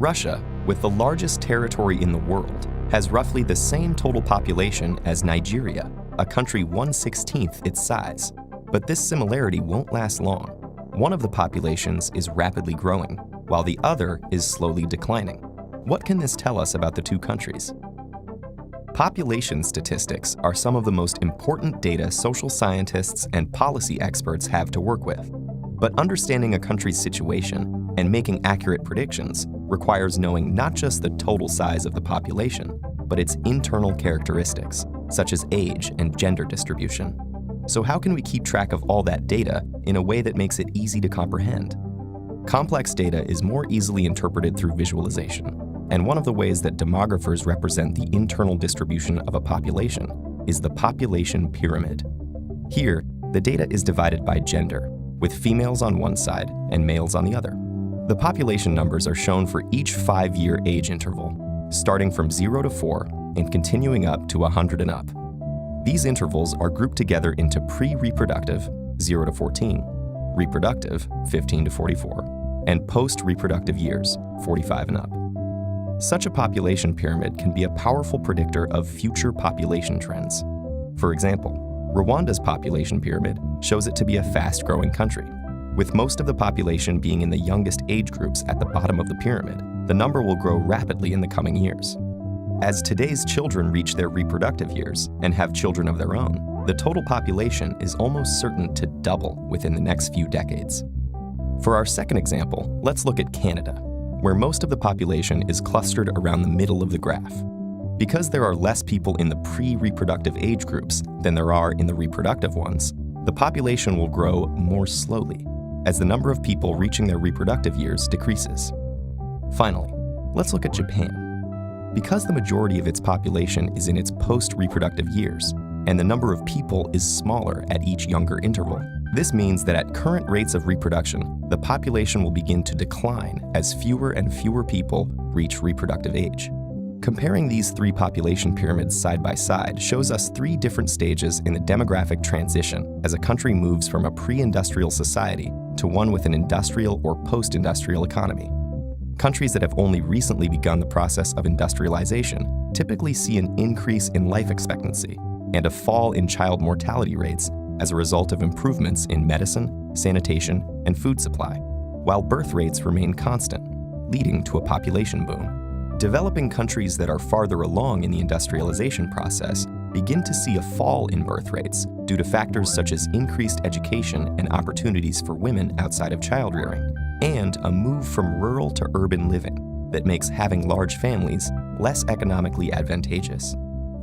Russia, with the largest territory in the world, has roughly the same total population as Nigeria, a country 1/16 its size. But this similarity won't last long. One of the populations is rapidly growing, while the other is slowly declining. What can this tell us about the two countries? Population statistics are some of the most important data social scientists and policy experts have to work with. But understanding a country's situation and making accurate predictions requires knowing not just the total size of the population, but its internal characteristics, such as age and gender distribution. So how can we keep track of all that data in a way that makes it easy to comprehend? Complex data is more easily interpreted through visualization, and one of the ways that demographers represent the internal distribution of a population is the population pyramid. Here, the data is divided by gender, with females on one side and males on the other. The population numbers are shown for each 5-year age interval, starting from 0 to 4 and continuing up to 100 and up. These intervals are grouped together into pre-reproductive, 0 to 14, reproductive, 15 to 44, and post-reproductive years, 45 and up. Such a population pyramid can be a powerful predictor of future population trends. For example, Rwanda's population pyramid shows it to be a fast-growing country. With most of the population being in the youngest age groups at the bottom of the pyramid, the number will grow rapidly in the coming years. As today's children reach their reproductive years and have children of their own, the total population is almost certain to double within the next few decades. For our second example, let's look at Canada, where most of the population is clustered around the middle of the graph. Because there are less people in the pre-reproductive age groups than there are in the reproductive ones, the population will grow more slowly as the number of people reaching their reproductive years decreases. Finally, let's look at Japan. Because the majority of its population is in its post-reproductive years, and the number of people is smaller at each younger interval, this means that at current rates of reproduction, the population will begin to decline as fewer and fewer people reach reproductive age. Comparing these three population pyramids side by side shows us three different stages in the demographic transition as a country moves from a pre-industrial society to one with an industrial or post-industrial economy. Countries that have only recently begun the process of industrialization typically see an increase in life expectancy and a fall in child mortality rates as a result of improvements in medicine, sanitation, and food supply, while birth rates remain constant, leading to a population boom. Developing countries that are farther along in the industrialization process begin to see a fall in birth rates due to factors such as increased education and opportunities for women outside of childrearing, and a move from rural to urban living that makes having large families less economically advantageous.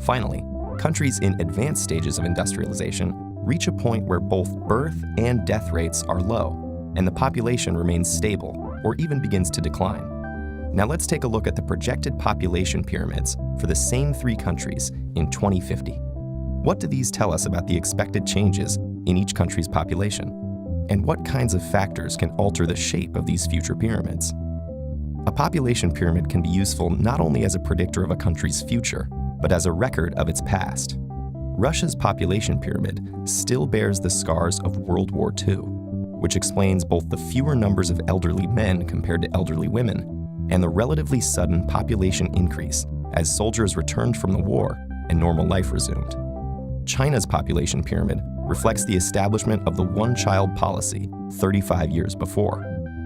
Finally, countries in advanced stages of industrialization reach a point where both birth and death rates are low, and the population remains stable or even begins to decline. Now let's take a look at the projected population pyramids for the same three countries in 2050. What do these tell us about the expected changes in each country's population? And what kinds of factors can alter the shape of these future pyramids? A population pyramid can be useful not only as a predictor of a country's future, but as a record of its past. Russia's population pyramid still bears the scars of World War II, which explains both the fewer numbers of elderly men compared to elderly women and the relatively sudden population increase as soldiers returned from the war and normal life resumed. China's population pyramid reflects the establishment of the one-child policy 35 years before,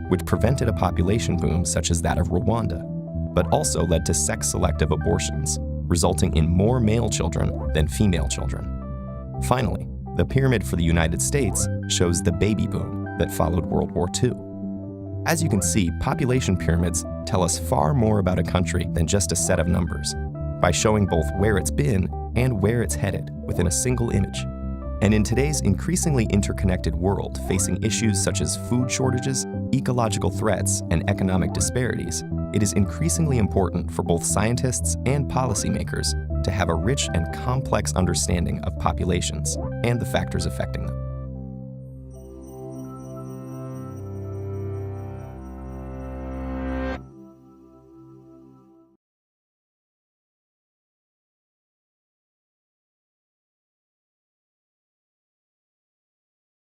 which prevented a population boom such as that of Rwanda, but also led to sex-selective abortions, resulting in more male children than female children. Finally, the pyramid for the United States shows the baby boom that followed World War II. As you can see, population pyramids tell us far more about a country than just a set of numbers, by showing both where it's been and where it's headed within a single image. And in today's increasingly interconnected world facing issues such as food shortages, ecological threats, and economic disparities, it is increasingly important for both scientists and policymakers to have a rich and complex understanding of populations and the factors affecting them.